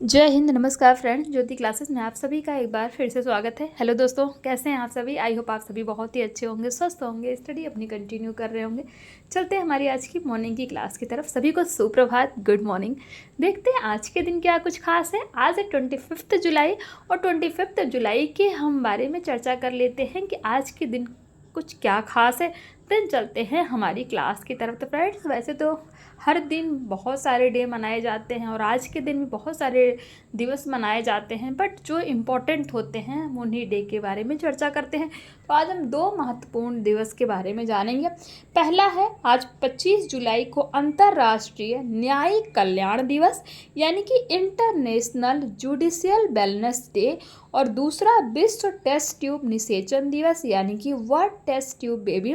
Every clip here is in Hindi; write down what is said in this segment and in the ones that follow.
जय हिंद। नमस्कार फ्रेंड्स, ज्योति क्लासेस में आप सभी का एक बार फिर से स्वागत है। हेलो दोस्तों, कैसे हैं आप सभी? आई होप आप सभी बहुत ही अच्छे होंगे, स्वस्थ होंगे, स्टडी अपनी कंटिन्यू कर रहे होंगे। चलते हैं हमारी आज की मॉर्निंग की क्लास की तरफ। सभी को सुप्रभात, गुड मॉर्निंग। देखते हैं आज के दिन क्या कुछ खास है। आज है 25 जुलाई और 25 जुलाई के हम बारे में चर्चा कर लेते हैं कि आज के दिन कुछ क्या खास है। देन चलते हैं हमारी क्लास की तरफ। तो फ्रेंड्स, वैसे तो हर दिन बहुत सारे डे मनाए जाते हैं और आज के दिन भी बहुत सारे दिवस मनाए जाते हैं, बट जो इम्पोर्टेंट होते हैं हम उन्हीं डे के बारे में चर्चा करते हैं। तो आज हम दो महत्वपूर्ण दिवस के बारे में जानेंगे। पहला है आज 25 जुलाई को अंतर्राष्ट्रीय न्यायिक कल्याण दिवस यानी कि इंटरनेशनल जुडिशियल वेलनेस डे, और दूसरा विश्व टेस्ट ट्यूब निषेचन दिवस यानी कि world test tube baby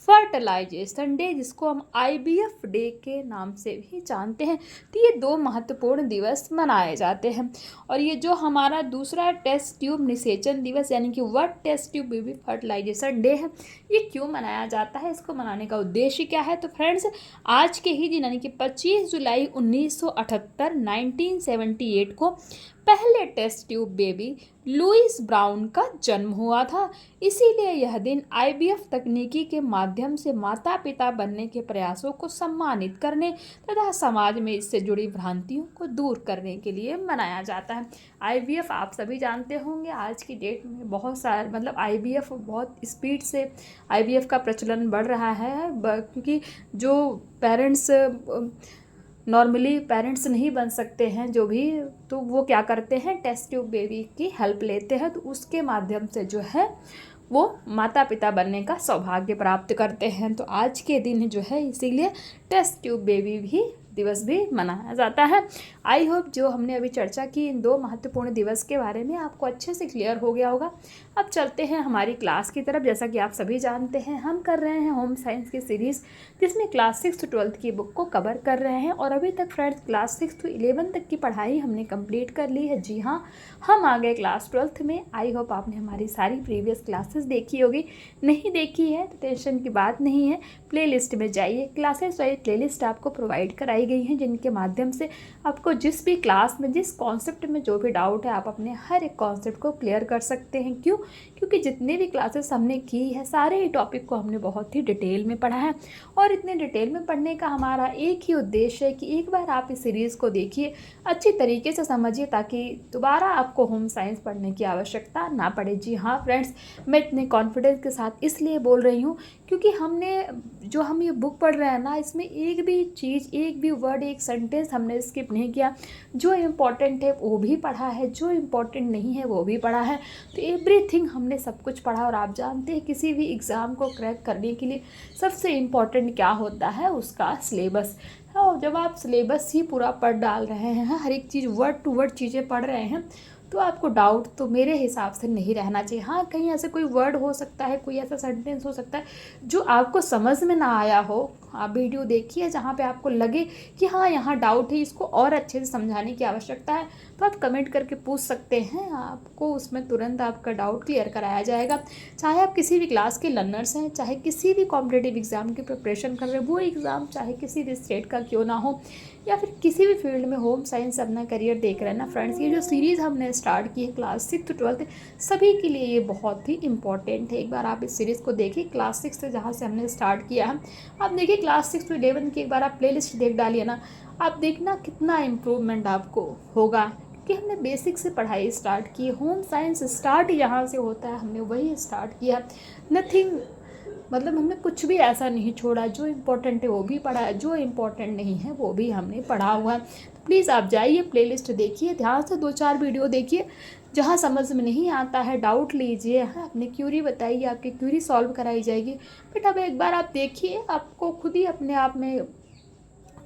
fertilization day, जिसको हम IVF डे के नाम से भी जानते हैं। तो ये दो महत्वपूर्ण दिवस मनाए जाते हैं। और ये जो हमारा दूसरा टेस्ट ट्यूब निषेचन दिवस यानी कि world test tube baby fertilization day है, ये क्यों मनाया जाता है, इसको मनाने का उद्देश्य क्या है? तो फ्रेंड्स, आज के ही दिन यानी कि 25 जुलाई 1978 को पहले test tube baby Louise Brown का जन्म हुआ था। इसीलिए यह दिन IVF तकनीकी के माध्यम से माता पिता बनने के प्रयासों को सम्मानित करने तथा समाज में इससे जुड़ी भ्रांतियों को दूर करने के लिए मनाया जाता है। IVF आप सभी जानते होंगे, आज की डेट में बहुत सारे IVF बहुत स्पीड से IVF का प्रचलन बढ़ रहा है, क्योंकि जो पेरेंट्स नॉर्मली पेरेंट्स नहीं बन सकते हैं जो भी, तो वो क्या करते हैं, टेस्ट ट्यूब बेबी की हेल्प लेते हैं। तो उसके माध्यम से जो है वो माता पिता बनने का सौभाग्य प्राप्त करते हैं। तो आज के दिन जो है इसीलिए टेस्ट ट्यूब बेबी भी दिवस भी मनाया जाता है। आई होप जो हमने अभी चर्चा की इन दो महत्वपूर्ण दिवस के बारे में आपको अच्छे से क्लियर हो गया होगा। अब चलते हैं हमारी क्लास की तरफ। जैसा कि आप सभी जानते हैं, हम कर रहे हैं होम साइंस की सीरीज़, जिसमें क्लास 6 to 12 की बुक को कवर कर रहे हैं। और अभी तक फ्रेंड्स क्लास 6 to 11 तक की पढ़ाई हमने कंप्लीट कर ली है। जी हाँ, हम आ गए क्लास 12th में। आई होप आपने हमारी सारी प्रीवियस क्लासेस देखी होगी। नहीं देखी है तो टेंशन की बात नहीं है, प्ले लिस्ट में जाइए। क्लासेस वाइज प्ले लिस्ट आपको प्रोवाइड कराई गई हैं, जिनके माध्यम से आपको जिस भी क्लास में जिस कॉन्सेप्ट में जो भी डाउट है, आप अपने हर एक कॉन्सेप्ट को क्लियर कर सकते हैं। क्यों? क्योंकि जितने भी क्लासेस हमने की है, सारे ही टॉपिक को हमने बहुत ही डिटेल में पढ़ा है। और इतने डिटेल में पढ़ने का हमारा एक ही उद्देश्य है कि एक बार आप इस सीरीज़ को देखिए, अच्छी तरीके से समझिए, ताकि दोबारा आपको होम साइंस पढ़ने की आवश्यकता ना पड़े। जी हाँ फ्रेंड्स, मैं इतने कॉन्फिडेंस के साथ इसलिए बोल रही हूँ क्योंकि हम ये बुक पढ़ रहे हैं ना, इसमें एक भी चीज़, एक भी वर्ड, एक सेंटेंस हमने स्किप नहीं किया। जो इम्पोर्टेंट है वो भी पढ़ा है, जो इम्पोर्टेंट नहीं है वो भी पढ़ा है। तो एवरीथिंग हमने सब कुछ पढ़ा। और आप जानते हैं किसी भी एग्ज़ाम को क्रैक करने के लिए सबसे इम्पोर्टेंट क्या होता है, उसका सिलेबस। और जब आप सिलेबस ही पूरा पढ़ डाल रहे हैं, हर एक चीज़ वर्ड टू वर्ड चीज़ें पढ़ रहे हैं, तो आपको डाउट तो मेरे हिसाब से नहीं रहना चाहिए। हाँ, कहीं ऐसे कोई वर्ड हो सकता है, कोई ऐसा सेंटेंस हो सकता है जो आपको समझ में ना आया हो। आप वीडियो देखिए जहाँ पे आपको लगे कि हाँ यहाँ डाउट है, इसको और अच्छे से समझाने की आवश्यकता है, तो आप कमेंट करके पूछ सकते हैं। आपको उसमें तुरंत आपका डाउट क्लियर कराया जाएगा। चाहे आप किसी भी क्लास के लर्नर्स हैं, चाहे किसी भी कॉम्पिटिटिव एग्ज़ाम की प्रिपरेशन कर रहे हैं, वो एग्ज़ाम चाहे किसी भी स्टेट का क्यों ना हो, या फिर किसी भी फील्ड में होम साइंस अपना करियर देख रहे हैं ना फ्रेंड्स, ये जो सीरीज़ हमने स्टार्ट की है क्लास 6 to 12 सभी के लिए ये बहुत ही इंपॉर्टेंट है। एक बार आप इस सीरीज़ को देखिए, क्लास 6 से जहाँ से हमने स्टार्ट किया है। आप देखिए क्लास 6 to 11 की एक बार आप प्ले लिस्ट देख डालिए ना, आप देखना कितना इम्प्रूवमेंट आपको होगा, कि हमने बेसिक से पढ़ाई स्टार्ट की है। होम साइंस स्टार्ट यहाँ से होता है, हमने वही स्टार्ट किया। नथिंग हमने कुछ भी ऐसा नहीं छोड़ा, जो इम्पोर्टेंट है वो भी पढ़ा है, जो इम्पोर्टेंट नहीं है वो भी हमने पढ़ा हुआ है। तो प्लीज़ आप जाइए, प्लेलिस्ट देखिए, ध्यान से 2-4 वीडियो देखिए। जहाँ समझ में नहीं आता है डाउट लीजिए, हाँ अपनी क्यूरी बताइए, आपकी क्यूरी सॉल्व कराई जाएगी। बट अब एक बार आप देखिए, आपको खुद ही अपने आप में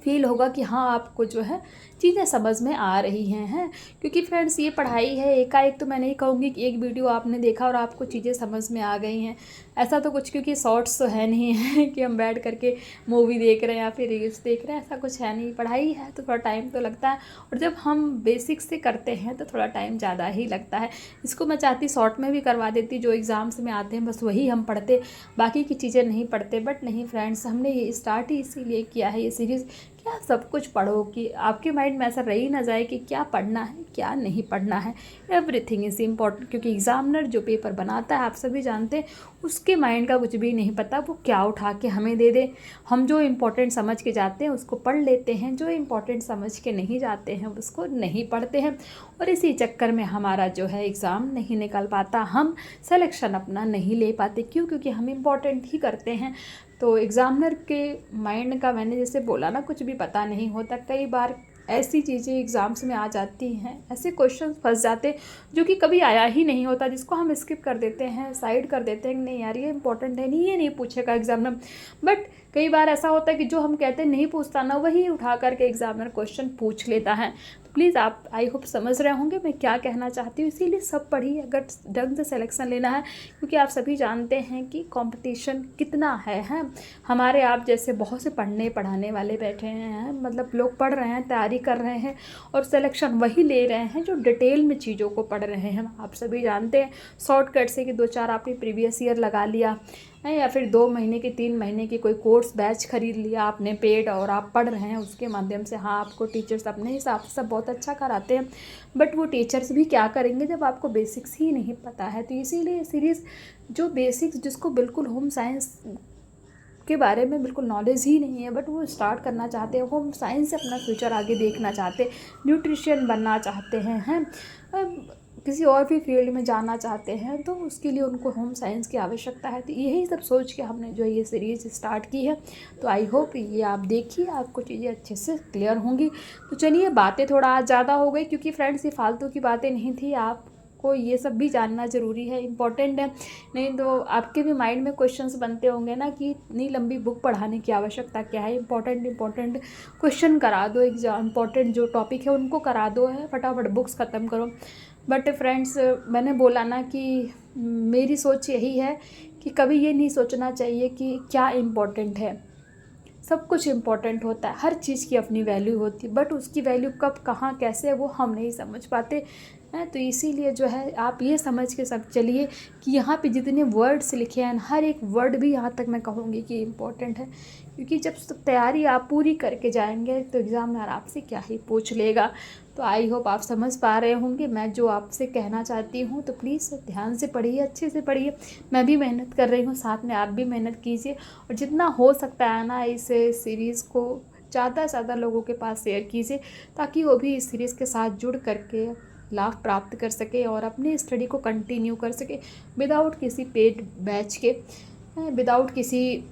फील होगा कि हाँ आपको जो है चीज़ें समझ में आ रही हैं। क्योंकि फ्रेंड्स ये पढ़ाई है, एकाएक तो मैं नहीं कहूँगी कि एक वीडियो आपने देखा और आपको चीज़ें समझ में आ गई हैं, ऐसा तो कुछ, क्योंकि शॉर्ट्स तो है नहीं है कि हम बैठ करके मूवी देख रहे हैं या फिर रील्स देख रहे हैं, ऐसा कुछ है नहीं। पढ़ाई है तो थोड़ा टाइम तो लगता है, और जब हम बेसिक से करते हैं तो थोड़ा टाइम ज़्यादा ही लगता है। इसको मैं चाहती शॉर्ट में भी करवा देती, जो एग्ज़ाम्स में आते हैं बस वही हम पढ़ते, बाकी की चीज़ें नहीं पढ़ते। बट नहीं फ्रेंड्स, हमने ये स्टार्ट ही इसीलिए किया है ये सीरीज़ कि आप सब कुछ पढ़ो, कि आपके माइंड में ऐसा रह ही ना जाए कि क्या पढ़ना है क्या नहीं पढ़ना है। एवरीथिंग इज़ इम्पॉर्टेंट, क्योंकि एग्जामिनर जो पेपर बनाता है आप सभी जानते हैं उसके माइंड का कुछ भी नहीं पता, वो क्या उठा के हमें दे दे। हम जो इम्पोर्टेंट समझ के जाते हैं उसको पढ़ लेते हैं, जो इम्पोर्टेंट समझ के नहीं जाते हैं उसको नहीं पढ़ते हैं, और इसी चक्कर में हमारा जो है एग्ज़ाम नहीं निकल पाता, हम सिलेक्शन अपना नहीं ले पाते। क्यों? क्योंकि हम इम्पोर्टेंट ही करते हैं। तो एग्ज़ामिनर के माइंड का, मैंने जैसे बोला ना, कुछ भी पता नहीं होता। कई बार ऐसी चीज़ें एग्ज़ाम्स में आ जाती हैं, ऐसे क्वेश्चन फंस जाते जो कि कभी आया ही नहीं होता, जिसको हम स्किप कर देते हैं, साइड कर देते हैं कि नहीं यार ये इंपॉर्टेंट है, नहीं ये नहीं पूछेगा एग्जामिनर। बट कई बार ऐसा होता है कि जो हम कहते हैं नहीं पूछता ना, वही उठा करके एग्जामिनर क्वेश्चन पूछ लेता है। तो प्लीज़ आप, आई होप समझ रहे होंगे मैं क्या कहना चाहती हूँ। इसीलिए सब पढ़िए अगर ढंग से सिलेक्शन लेना है, क्योंकि आप सभी जानते हैं कि कंपटीशन कितना है। हमारे आप जैसे बहुत से पढ़ने पढ़ाने वाले बैठे हैं, मतलब लोग पढ़ रहे हैं, तैयारी कर रहे हैं और सिलेक्शन वही ले रहे हैं जो डिटेल में चीज़ों को पढ़ रहे हैं। आप सभी जानते हैं शॉर्टकट से कि 2-4 आपने प्रीवियस ईयर लगा लिया है, या फिर 2 महीने की 3 महीने की कोई कोर्स बैच खरीद लिया आपने पेड, और आप पढ़ रहे हैं उसके माध्यम से। हाँ, आपको टीचर्स अपने हिसाब से सब बहुत अच्छा कराते हैं, बट वो टीचर्स भी क्या करेंगे जब आपको बेसिक्स ही नहीं पता है। तो इसीलिए सीरीज़ जो बेसिक्स, जिसको बिल्कुल होम साइंस के बारे में बिल्कुल नॉलेज ही नहीं है, बट वो स्टार्ट करना चाहते हैं, होम साइंस से अपना फ्यूचर आगे देखना चाहते हैं, न्यूट्रिशियन बनना चाहते हैं किसी और भी फील्ड में जाना चाहते हैं, तो उसके लिए उनको होम साइंस की आवश्यकता है। तो यही सब सोच के हमने जो ये सीरीज़ स्टार्ट की है। तो आई होप ये आप देखिए, आपको चीज़ें अच्छे से क्लियर होंगी। तो चलिए, बातें थोड़ा आज ज़्यादा हो गई, क्योंकि फ्रेंड्स ये फालतू की बातें नहीं थी, आपको ये सब भी जानना ज़रूरी है, इम्पॉर्टेंट है। नहीं तो आपके भी माइंड में क्वेश्चंस बनते होंगे ना कि इतनी लंबी बुक पढ़ाने की आवश्यकता क्या है, इंपॉर्टेंट क्वेश्चन करा दो, एग्जाम इंपॉर्टेंट जो टॉपिक है उनको करा दो, है फटाफट बुक्स ख़त्म करो। बट फ्रेंड्स, मैंने बोला ना कि मेरी सोच यही है कि कभी ये नहीं सोचना चाहिए कि क्या इम्पोर्टेंट है। सब कुछ इम्पोर्टेंट होता है, हर चीज़ की अपनी वैल्यू होती है, बट उसकी वैल्यू कब कहाँ कैसे वो हम नहीं समझ पाते हैं। तो इसीलिए जो है आप ये समझ के सब चलिए कि यहाँ पे जितने वर्ड्स लिखे हैं, हर एक वर्ड भी यहाँ तक मैं कहूँगी कि इम्पोर्टेंट है, क्योंकि जब तैयारी आप पूरी करके जाएंगे तो एग्ज़ामिनर आपसे क्या ही पूछ लेगा। तो आई होप आप समझ पा रहे होंगे मैं जो आपसे कहना चाहती हूँ। तो प्लीज़ ध्यान से पढ़िए, अच्छे से पढ़िए। मैं भी मेहनत कर रही हूँ, साथ में आप भी मेहनत कीजिए, और जितना हो सकता है ना इस सीरीज़ को ज़्यादा से ज़्यादा लोगों के पास शेयर कीजिए, ताकि वो भी इस सीरीज़ के साथ जुड़ करके लाभ प्राप्त कर सके और अपनी स्टडी को कंटिन्यू कर सके, विदाउट किसी पेड बैच के, विदाउट किसी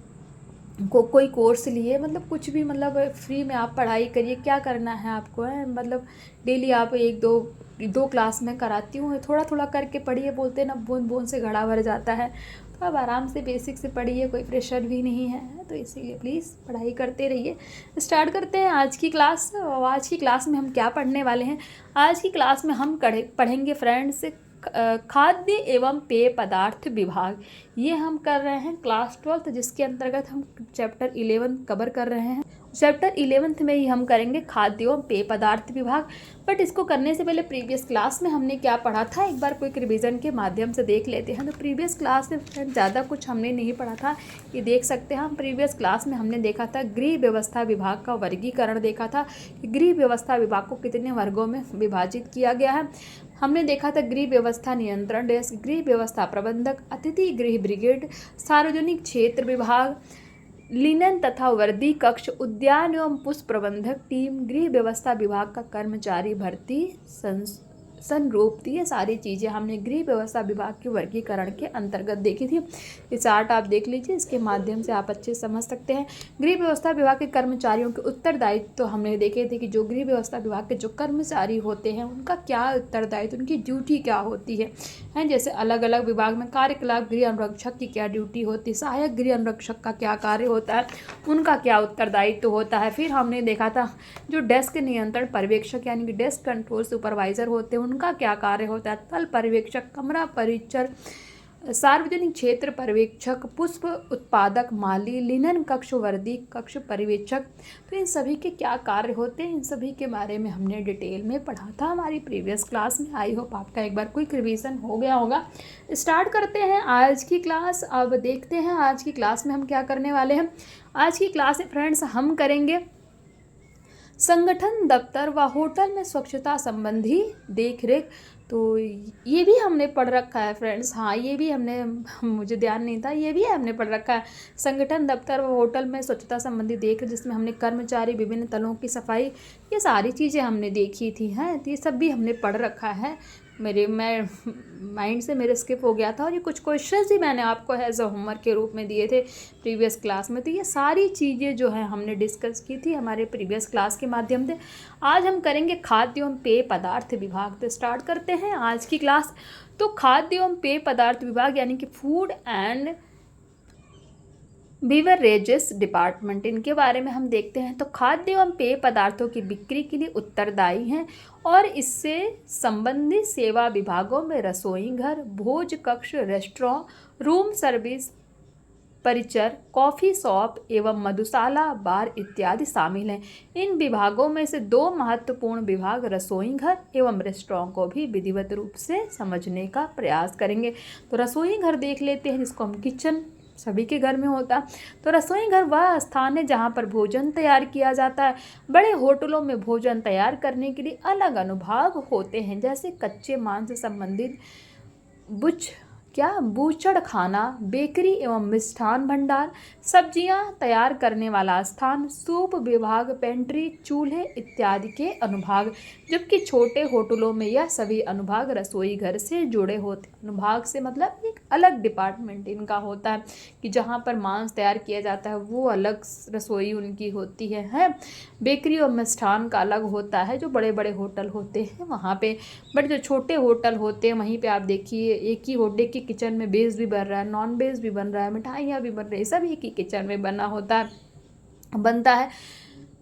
कोई कोर्स लिए, मतलब कुछ भी, मतलब फ्री में आप पढ़ाई करिए। क्या करना है आपको, है मतलब डेली आप 1-2 क्लास में कराती हूँ, थोड़ा थोड़ा करके पढ़िए। बोलते हैं ना, बूंद बूंद से घड़ा भर जाता है। तो आप आराम से बेसिक से पढ़िए, कोई प्रेशर भी नहीं है। तो इसीलिए प्लीज़ पढ़ाई करते रहिए। स्टार्ट करते हैं आज की क्लास। और आज की क्लास में हम क्या पढ़ने वाले हैं? आज की क्लास में हम पढ़ेंगे फ्रेंड्स खाद्य एवं पेय पदार्थ विभाग। ये हम कर रहे हैं क्लास 12, जिसके अंतर्गत हम चैप्टर 11 कवर कर रहे हैं। चैप्टर 11 में ही हम करेंगे खाद्य एवं पेय पदार्थ विभाग। बट इसको करने से पहले प्रीवियस क्लास में हमने क्या पढ़ा था, एक बार क्विक रिवीजन के माध्यम से देख लेते हैं। तो प्रीवियस क्लास में ज़्यादा कुछ हमने नहीं पढ़ा था, ये देख सकते हैं हम। प्रीवियस क्लास में हमने देखा था गृह व्यवस्था विभाग का वर्गीकरण देखा था कि गृह व्यवस्था विभाग को कितने वर्गों में विभाजित किया गया है। हमने देखा था गृह व्यवस्था नियंत्रण डेस्क, गृह व्यवस्था प्रबंधक, अतिथि गृह ब्रिगेड, सार्वजनिक क्षेत्र विभाग, लिनन तथा वर्दी कक्ष, उद्यान एवं पुष्प प्रबंधक टीम, गृह व्यवस्था विभाग का कर्मचारी भर्ती संरूप। ये सारी चीज़ें हमने गृह व्यवस्था विभाग के वर्गीकरण के अंतर्गत देखी थी। ये चार्ट आप देख लीजिए, इसके माध्यम से आप अच्छे समझ सकते हैं। गृह व्यवस्था विभाग के कर्मचारियों के उत्तरदायित्व तो हमने देखे थे कि जो गृह व्यवस्था विभाग के जो कर्मचारी होते हैं उनका क्या उत्तरदायित्व, उनकी ड्यूटी क्या होती है। जैसे अलग अलग विभाग में कार्यकलाप, गृह अनुरक्षक की क्या ड्यूटी होती है, सहायक गृह अनुरक्षक का क्या कार्य होता है, उनका क्या उत्तरदायित्व होता है। फिर हमने देखा था जो डेस्क नियंत्रण पर्यवेक्षक यानी कि डेस्क कंट्रोल सुपरवाइजर होते हैं, उनका क्या कार्य होता है। तल पर्यवेक्षक, कमरा परिचर, सार्वजनिक क्षेत्र पर्यवेक्षक, पुष्प उत्पादक, माली, लिनन कक्ष, वर्दी कक्ष पर्यवेक्षक। तो इन सभी के क्या कार्य होते हैं, इन सभी के बारे में हमने डिटेल में पढ़ा था हमारी प्रीवियस क्लास में। आई होप आपका एक बार क्विक रिवीजन हो गया होगा। स्टार्ट करते हैं आज की क्लास। अब देखते हैं आज की क्लास में हम क्या करने वाले हैं। आज की क्लास में फ्रेंड्स हम करेंगे संगठन, दफ्तर व होटल में स्वच्छता संबंधी देखरेख। तो ये भी हमने पढ़ रखा है फ्रेंड्स। हाँ, ये भी हमने मुझे ध्यान नहीं था, ये भी हमने पढ़ रखा है। संगठन, दफ्तर व होटल में स्वच्छता संबंधी देख, जिसमें हमने कर्मचारी, विभिन्न तलों की सफाई, ये सारी चीज़ें हमने देखी थी हैं। तो ये सब भी हमने पढ़ रखा है। मैं माइंड से मेरे स्किप हो गया था, और ये कुछ क्वेश्चंस ही मैंने आपको एज अ होमवर्क के रूप में दिए थे प्रीवियस क्लास में। तो ये सारी चीज़ें जो है हमने डिस्कस की थी हमारे प्रीवियस क्लास के माध्यम से। आज हम करेंगे खाद्य एवं पेय पदार्थ विभाग। तो स्टार्ट करते हैं आज की क्लास। तो खाद्य एवं पेय पदार्थ विभाग यानी कि फूड एंड बीवरेजेस डिपार्टमेंट, इनके बारे में हम देखते हैं। तो खाद्य एवं पेय पदार्थों की बिक्री के लिए उत्तरदायी हैं और इससे संबंधित सेवा विभागों में रसोई घर, भोज कक्ष, रेस्टोरेंट, रूम सर्विस, परिचर, कॉफ़ी शॉप एवं मधुशाला, बार इत्यादि शामिल हैं। इन विभागों में से दो महत्वपूर्ण विभाग रसोई घर एवं रेस्टोरेंट को भी विधिवत रूप से समझने का प्रयास करेंगे। तो रसोई घर देख लेते हैं, जिसको हम किचन सभी के घर में होता है। तो रसोई घर वह स्थान है जहाँ पर भोजन तैयार किया जाता है। बड़े होटलों में भोजन तैयार करने के लिए अलग अनुभाग होते हैं, जैसे कच्चे मांस से संबंधित बूचड़ खाना, बेकरी एवं मिष्ठान भंडार, सब्जियां तैयार करने वाला स्थान, सूप विभाग, पेंट्री, चूल्हे इत्यादि के अनुभाग। जबकि छोटे होटलों में यह सभी अनुभाग रसोई घर से जुड़े होते हैं। अनुभाग से मतलब एक अलग डिपार्टमेंट इनका होता है कि जहाँ पर मांस तैयार किया जाता है वो अलग रसोई उनकी होती है। बेकरी और मिष्ठान का अलग होता है, जो बड़े बड़े होटल होते हैं वहाँ पे। बट जो छोटे होटल होते हैं वहीं पे आप देखिए एक ही होटल के किचन में वेज भी बन रहा है, नॉन वेज भी बन रहा है, मिठाइयाँ भी बन रही है, सब एक ही किचन में बनता है।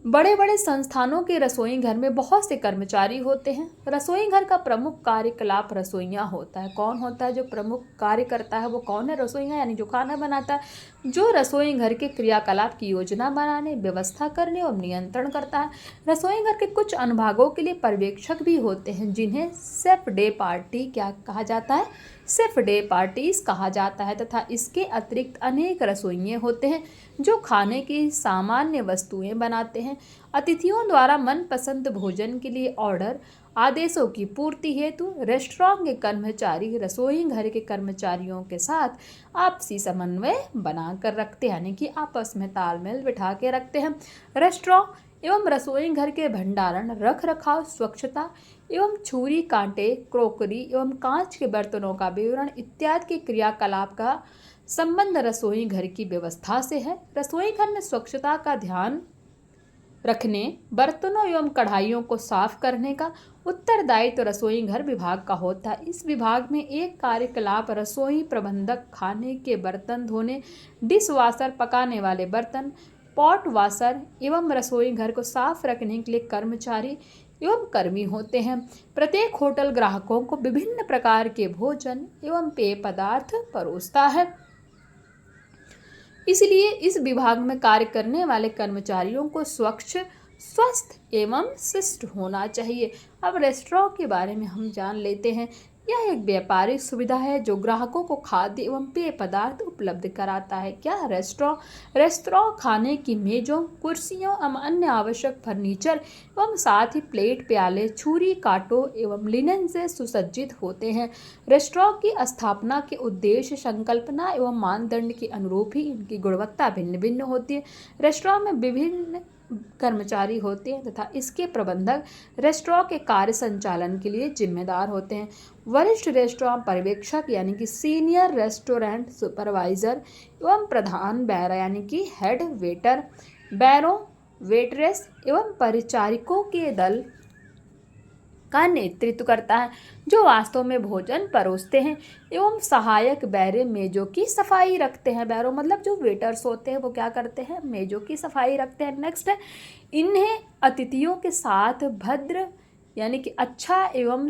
बड़े बड़े संस्थानों के रसोई घर में बहुत से कर्मचारी होते हैं। रसोई घर का प्रमुख कार्यकलाप रसोइया होता है। कौन होता है जो प्रमुख कार्य करता है, वो कौन है? रसोइया, यानी जो खाना बनाता है, जो रसोई घर के क्रियाकलाप की योजना बनाने, व्यवस्था करने और नियंत्रण करता है। रसोई घर के कुछ अनुभागों के लिए पर्यवेक्षक भी होते हैं, जिन्हें शेफ डे पार्टी क्या कहा जाता है? शेफ डे पार्टीज कहा जाता है। तथा इसके अतिरिक्त अनेक रसोइये होते हैं जो खाने की सामान्य वस्तुएं बनाते हैं। अतिथियों द्वारा मनपसंद भोजन के लिए ऑर्डर आदेशों की पूर्ति हेतु रेस्टोरेंट के कर्मचारी रसोई घर के कर्मचारियों के साथ आपसी समन्वय बनाकर रखते हैं, यानी कि आपस में तालमेल बिठा के रखते हैं। रेस्टोरेंट एवं रसोई घर के भंडारण, रख रखाव, स्वच्छता एवं छुरी कांटे, क्रोकरी एवं कांच के बर्तनों का विवरण इत्यादि के क्रियाकलाप का संबंध रसोई घर की व्यवस्था से है। रसोई घर में स्वच्छता का ध्यान रखने, बर्तनों एवं कढ़ाइयों को साफ करने का उत्तरदायित्व रसोई घर विभाग का होता है। इस विभाग में एक कार्यकलाप रसोई प्रबंधक खाने के बर्तन धोने, डिश वाशर पकाने वाले बर्तन, पॉट वाशर एवं रसोई घर को साफ रखने के लिए कर्मचारी एवं कर्मी होते हैं। प्रत्येक होटल ग्राहकों को विभिन्न प्रकार के भोजन एवं पेय पदार्थ परोसता है, इसलिए इस विभाग में कार्य करने वाले कर्मचारियों को स्वच्छ, स्वस्थ एवं शिष्ट होना चाहिए। अब रेस्टोरेंट के बारे में हम जान लेते हैं। यह एक व्यापारिक सुविधा है जो ग्राहकों को खाद्य एवं पेय पदार्थ उपलब्ध कराता है। क्या? रेस्टोरेंट खाने की मेजों, कुर्सियों एवं अन्य आवश्यक फर्नीचर एवं साथ ही प्लेट, प्याले, छुरी, कांटों एवं लिनन से सुसज्जित होते हैं। रेस्टोरेंट की स्थापना के उद्देश्य, संकल्पना एवं मानदंड के अनुरूप ही इनकी गुणवत्ता भिन्न भिन्न होती है। रेस्टोरेंट में विभिन्न कर्मचारी होते हैं तथा इसके प्रबंधक रेस्टोरेंट के कार्य संचालन के लिए जिम्मेदार होते हैं। वरिष्ठ रेस्टोरेंट पर्यवेक्षक यानी कि सीनियर रेस्टोरेंट सुपरवाइजर एवं प्रधान बैरा यानी कि हेड वेटर, बैरों, वेटरेस एवं परिचारिकों के दल का नेतृत्व करता है, जो वास्तव में भोजन परोसते हैं, एवं सहायक बैरे मेजों की सफाई रखते हैं। बैरों मतलब जो वेटर्स होते हैं वो क्या करते हैं? मेजों की सफाई रखते हैं। नेक्स्ट है, इन्हें अतिथियों के साथ भद्र यानी कि अच्छा एवं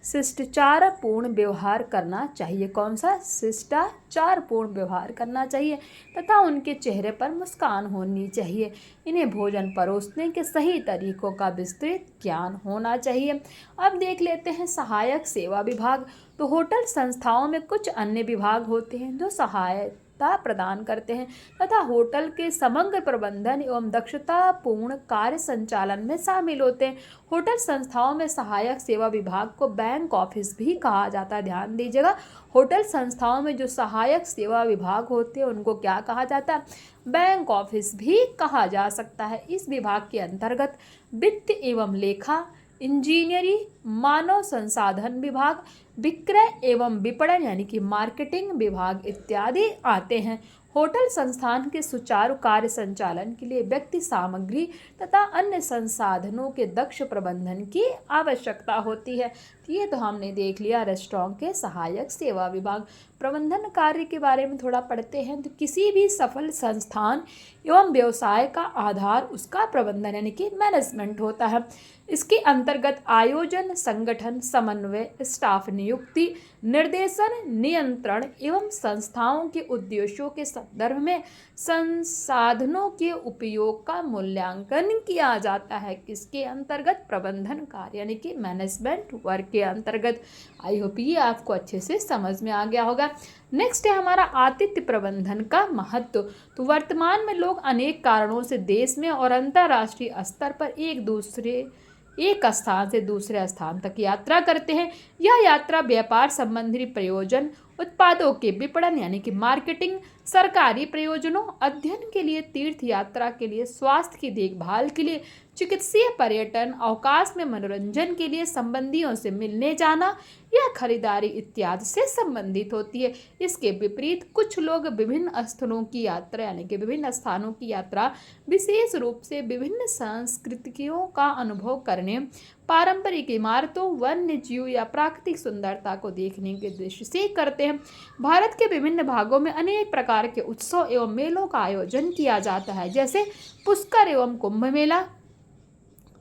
शिष्टाचारपूर्ण व्यवहार करना चाहिए। कौन सा? शिष्टाचारपूर्ण व्यवहार करना चाहिए तथा उनके चेहरे पर मुस्कान होनी चाहिए। इन्हें भोजन परोसने के सही तरीकों का विस्तृत ज्ञान होना चाहिए। अब देख लेते हैं सहायक सेवा विभाग। तो होटल संस्थाओं में कुछ अन्य विभाग होते हैं जो सहायक प्रदान करते हैं तथा होटल के समग्र प्रबंधन एवं दक्षतापूर्ण कार्य संचालन में शामिल होते हैं। होटल संस्थाओं में सहायक सेवा विभाग को बैंक ऑफिस भी कहा जाता है। ध्यान दीजिएगा, होटल संस्थाओं में जो सहायक सेवा विभाग होते हैं उनको क्या कहा जाता है? बैंक ऑफिस भी कहा जा सकता है। इस विभाग के अंतर्गत वित्त एवं लेखा, इंजीनियरिंग, मानव संसाधन विभाग, विक्रय एवं विपणन यानी कि मार्केटिंग विभाग इत्यादि आते हैं। होटल संस्थान के सुचारू कार्य संचालन के लिए व्यक्ति सामग्री तथा अन्य संसाधनों के दक्ष प्रबंधन की आवश्यकता होती है। ये तो हमने देख लिया रेस्टोरेंट के सहायक सेवा विभाग। प्रबंधन कार्य के बारे में थोड़ा पढ़ते हैं तो किसी भी सफल संस्थान एवं व्यवसाय का आधार उसका प्रबंधन यानी कि मैनेजमेंट होता है। इसके अंतर्गत आयोजन, संगठन, समन्वय, स्टाफ नियुक्ति, निर्देशन, नियंत्रण एवं संस्थाओं के उद्देश्यों के संदर्भ में संसाधनों के उपयोग का मूल्यांकन किया जाता है। किसके अंतर्गत? प्रबंधन कार्य यानी कि मैनेजमेंट वर्क के अंतर्गत। आई होप ये आपको अच्छे से समझ में आ गया होगा। नेक्स्ट है हमारा आतिथ्य प्रबंधन का महत्व। तो वर्तमान में लोग अनेक कारणों से देश में और अंतर्राष्ट्रीय स्तर पर एक स्थान से दूसरे स्थान तक यात्रा करते हैं। यह यात्रा व्यापार संबंधी प्रयोजन, उत्पादों के विपणन यानी कि मार्केटिंग, सरकारी प्रयोजनों, अध्ययन के लिए, तीर्थ यात्रा के लिए, स्वास्थ्य की देखभाल के लिए, चिकित्सीय पर्यटन, अवकाश में मनोरंजन के लिए, संबंधियों से मिलने जाना या खरीदारी इत्यादि से संबंधित होती है। इसके विपरीत कुछ लोग विभिन्न स्थलों की यात्रा यानी कि विभिन्न स्थानों की यात्रा विशेष रूप से विभिन्न संस्कृतियों का अनुभव करने, पारंपरिक इमारतों, वन्य जीव या प्राकृतिक सुंदरता को देखने के दृष्टि से करते हैं। भारत के विभिन्न भागों में अनेक प्रकार के उत्सव एवं मेलों का आयोजन किया जाता है, जैसे पुष्कर एवं कुंभ मेला,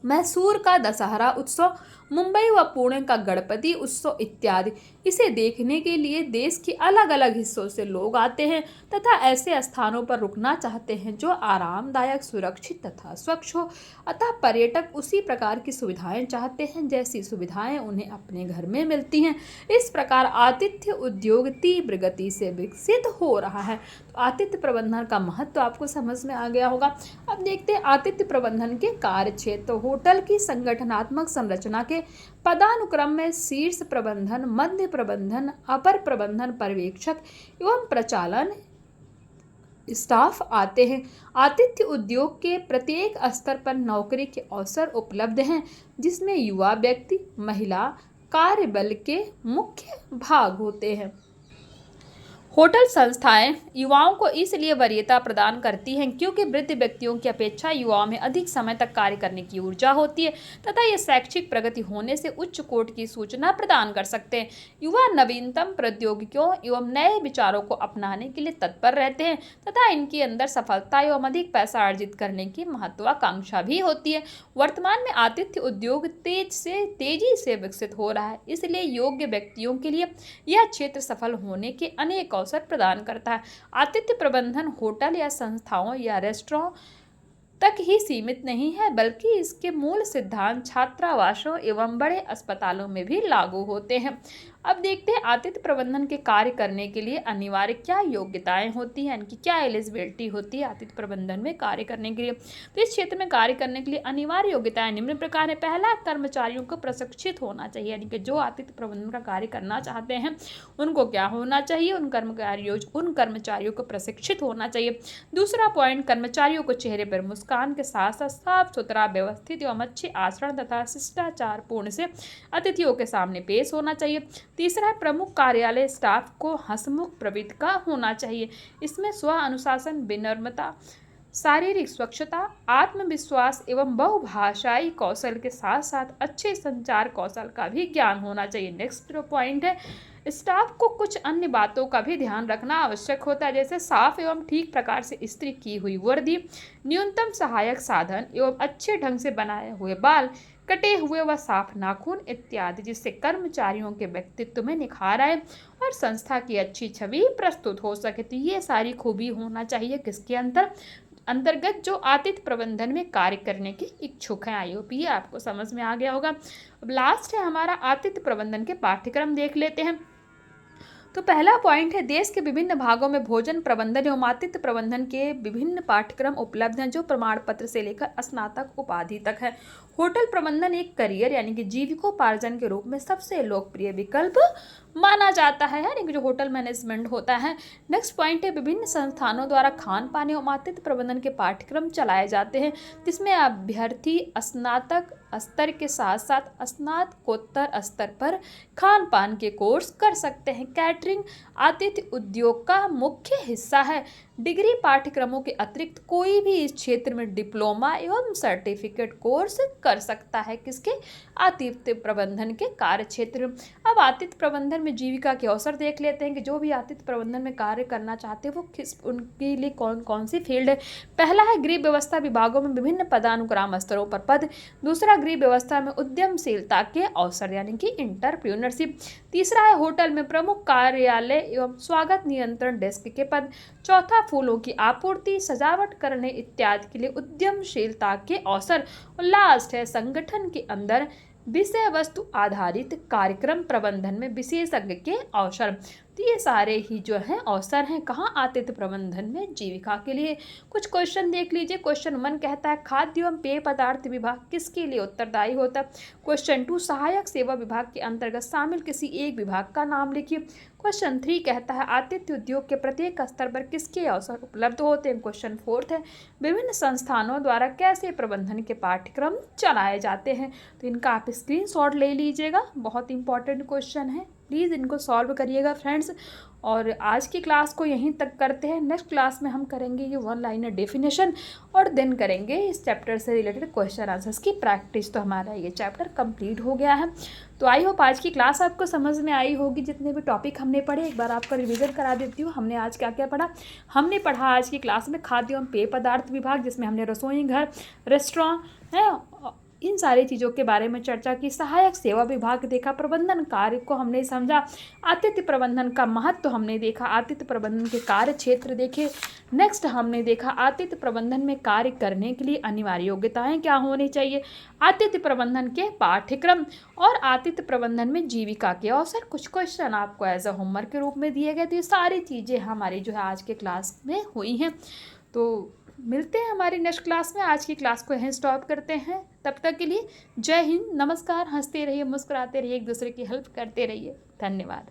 मैसूर का दशहरा उत्सव, मुंबई व पुणे का गणपति उत्सव इत्यादि। इसे देखने के लिए देश के अलग अलग हिस्सों से लोग आते हैं तथा ऐसे स्थानों पर रुकना चाहते हैं जो आरामदायक, सुरक्षित तथा स्वच्छ हो। अतः पर्यटक उसी प्रकार की सुविधाएं चाहते हैं जैसी सुविधाएं उन्हें अपने घर में मिलती हैं। इस प्रकार आतिथ्य उद्योग तीव्र गति से विकसित हो रहा है। तो आतिथ्य प्रबंधन का महत्व आपको समझ में आ गया होगा। अब देखते हैं आतिथ्य प्रबंधन के कार्य क्षेत्र। तो होटल की संगठनात्मक संरचना के पदानुक्रम में शीर्ष प्रबंधन, मध्य प्रबंधन, अपर प्रबंधन, पर्यवेक्षक एवं प्रचालन स्टाफ आते हैं। आतिथ्य उद्योग के प्रत्येक स्तर पर नौकरी के अवसर उपलब्ध हैं, जिसमें युवा व्यक्ति, महिला, कार्यबल के मुख्य भाग होते हैं। होटल संस्थाएं युवाओं को इसलिए वरीयता प्रदान करती हैं क्योंकि वृद्ध व्यक्तियों की अपेक्षा युवाओं में अधिक समय तक कार्य करने की ऊर्जा होती है तथा ये शैक्षिक प्रगति होने से उच्च कोटि की सूचना प्रदान कर सकते हैं। युवा नवीनतम प्रौद्योगिकियों एवं नए विचारों को अपनाने के लिए तत्पर रहते हैं तथा इनके अंदर सफलता एवं अधिक पैसा अर्जित करने की महत्वाकांक्षा भी होती है। वर्तमान में आतिथ्य उद्योग तेजी से विकसित हो रहा है, इसलिए योग्य व्यक्तियों के लिए यह क्षेत्र सफल होने के अनेक अवसर प्रदान करता है। आतिथ्य प्रबंधन होटल या संस्थाओं या रेस्टोरेंट तक ही सीमित नहीं है, बल्कि इसके मूल सिद्धांत छात्रावासों एवं बड़े अस्पतालों में भी लागू होते हैं। अब देखते हैं आतिथ्य प्रबंधन के कार्य करने के लिए अनिवार्य क्या योग्यताएं होती हैं, इनकी क्या एलिजिबिलिटी होती है आतिथ्य प्रबंधन में कार्य करने के लिए। तो इस क्षेत्र में कार्य करने के लिए अनिवार्य योग्यताएं निम्न प्रकार है। पहला, कर्मचारियों को प्रशिक्षित होना चाहिए, यानी कि जो आतिथ्य प्रबंधन का कार्य करना चाहते हैं उनको क्या होना चाहिए, उन कर्मचारियों को प्रशिक्षित होना चाहिए। दूसरा पॉइंट, कर्मचारियों को चेहरे पर मुस्कान के साथ साथ साफ सुथरा, व्यवस्थित एवं अच्छे आचरण तथा शिष्टाचार पूर्ण से अतिथियों के सामने पेश होना चाहिए। तीसरा है, प्रमुख कार्यालय स्टाफ को हंसमुख प्रवृत्ति का होना चाहिए। इसमें स्व अनुशासन, विनम्रता, शारीरिक स्वच्छता, आत्मविश्वास एवं बहुभाषाई कौशल के साथ साथ अच्छे संचार कौशल का भी ज्ञान होना चाहिए। नेक्स्ट पॉइंट है, स्टाफ को कुछ अन्य बातों का भी ध्यान रखना आवश्यक होता है, जैसे साफ एवं ठीक प्रकार से इस्त्री की हुई वर्दी, न्यूनतम सहायक साधन एवं अच्छे ढंग से बनाए हुए बाल, कटे हुए व साफ नाखून इत्यादि, जिससे कर्मचारियों के व्यक्तित्व में निखार आए और संस्था की अच्छी छवि प्रस्तुत हो सके। तो ये सारी खूबी होना चाहिए किसके अंतर्गत जो आतिथ्य प्रबंधन में कार्य करने के इच्छुक हैं। आई होप ये आपको समझ में आ गया होगा। अब लास्ट है हमारा आतिथ्य प्रबंधन के पाठ्यक्रम देख लेते हैं। तो पहला पॉइंट है, देश के विभिन्न भागों में भोजन प्रबंधन एवं आतिथ्य प्रबंधन के विभिन्न पाठ्यक्रम उपलब्ध हैं जो प्रमाण पत्र से लेकर स्नातक उपाधि तक है। होटल प्रबंधन एक करियर यानी कि जीविकोपार्जन के रूप में सबसे लोकप्रिय विकल्प माना जाता है, यानी कि जो होटल मैनेजमेंट होता है। नेक्स्ट पॉइंट है, विभिन्न संस्थानों द्वारा खान पान एवं आतिथ्य प्रबंधन के पाठ्यक्रम चलाए जाते हैं जिसमें अभ्यर्थी स्नातक स्तर के साथ साथ स्नातकोत्तर स्तर पर खान पान के कोर्स कर सकते हैं। कैटरिंग आतिथ्य उद्योग का मुख्य हिस्सा है। डिग्री पाठ्यक्रमों के अतिरिक्त कोई भी इस क्षेत्र में डिप्लोमा एवं सर्टिफिकेट कोर्स कर सकता है। किसके? आतिथ्य प्रबंधन के कार्य क्षेत्र। अब आतिथ्य प्रबंधन में जीविका के अवसर देख लेते हैं कि जो भी आतिथ्य प्रबंधन में कार्य करना चाहते हैं वो उनके लिए कौन कौन सी फील्ड है। पहला है, गृह व्यवस्था विभागों में विभिन्न पदानुक्रम स्तरों पर पद। दूसरा, गृह व्यवस्था में उद्यमशीलता के अवसर यानी कि इंटरप्रेन्योरशिप। तीसरा है, होटल में प्रमुख कार्यालय एवं स्वागत नियंत्रण डेस्क के पद। चौथा, फूलों की आपूर्ति, सजावट करने इत्यादि के लिए उद्यमशीलता के अवसर। और लास्ट है, संगठन के अंदर विषय वस्तु आधारित कार्यक्रम प्रबंधन में विशेषज्ञ के अवसर। तो ये सारे ही जो हैं अवसर हैं कहाँ? आतिथ्य प्रबंधन में जीविका के लिए। कुछ क्वेश्चन देख लीजिए। क्वेश्चन 1 कहता है, खाद्य एवं पेय पदार्थ विभाग किसके लिए उत्तरदायी होता है? क्वेश्चन 2, सहायक सेवा विभाग के अंतर्गत शामिल किसी एक विभाग का नाम लिखिए। क्वेश्चन 3 कहता है, आतिथ्य उद्योग के प्रत्येक स्तर पर किसके अवसर उपलब्ध होते हैं? क्वेश्चन 4 है, विभिन्न संस्थानों द्वारा कैसे प्रबंधन के पाठ्यक्रम चलाए जाते हैं? तो इनका आप स्क्रीनशॉट ले लीजिएगा, बहुत इंपॉर्टेंट क्वेश्चन है, प्लीज़ इनको सॉल्व करिएगा फ्रेंड्स। और आज की क्लास को यहीं तक करते हैं। नेक्स्ट क्लास में हम करेंगे ये 1 लाइनर डेफिनेशन और देन करेंगे इस चैप्टर से रिलेटेड क्वेश्चन आंसर्स की प्रैक्टिस। तो हमारा ये चैप्टर कंप्लीट हो गया है। तो आई होप आज की क्लास आपको समझ में आई होगी। जितने भी टॉपिक हमने पढ़े एक बार आपका रिवीजन करा देती हूँ। हमने आज क्या क्या पढ़ा? हमने पढ़ा आज की क्लास में खाद्य एवं पेय पदार्थ विभाग, जिसमें हमने रसोई घर, रेस्टोरेंट है, इन सारी चीज़ों के बारे में चर्चा की। सहायक सेवा विभाग देखा, प्रबंधन कार्य को हमने समझा, आतिथ्य प्रबंधन का महत्व हमने देखा, आतिथ्य प्रबंधन के कार्य क्षेत्र देखे। नेक्स्ट हमने देखा आतिथ्य प्रबंधन में कार्य करने के लिए अनिवार्य योग्यताएं क्या होनी चाहिए, आतिथ्य प्रबंधन के पाठ्यक्रम और आतिथ्य प्रबंधन में जीविका के अवसर। कुछ क्वेश्चन आपको एज अ होमवर्क के रूप में दिए गए। तो ये सारी चीज़ें हमारी जो है आज के क्लास में हुई हैं। तो मिलते हैं हमारी नेक्स्ट क्लास में। आज की क्लास को यहीं स्टॉप करते हैं। तब तक के लिए जय हिंद, नमस्कार। हंसते रहिए, मुस्कुराते रहिए, एक दूसरे की हेल्प करते रहिए। धन्यवाद।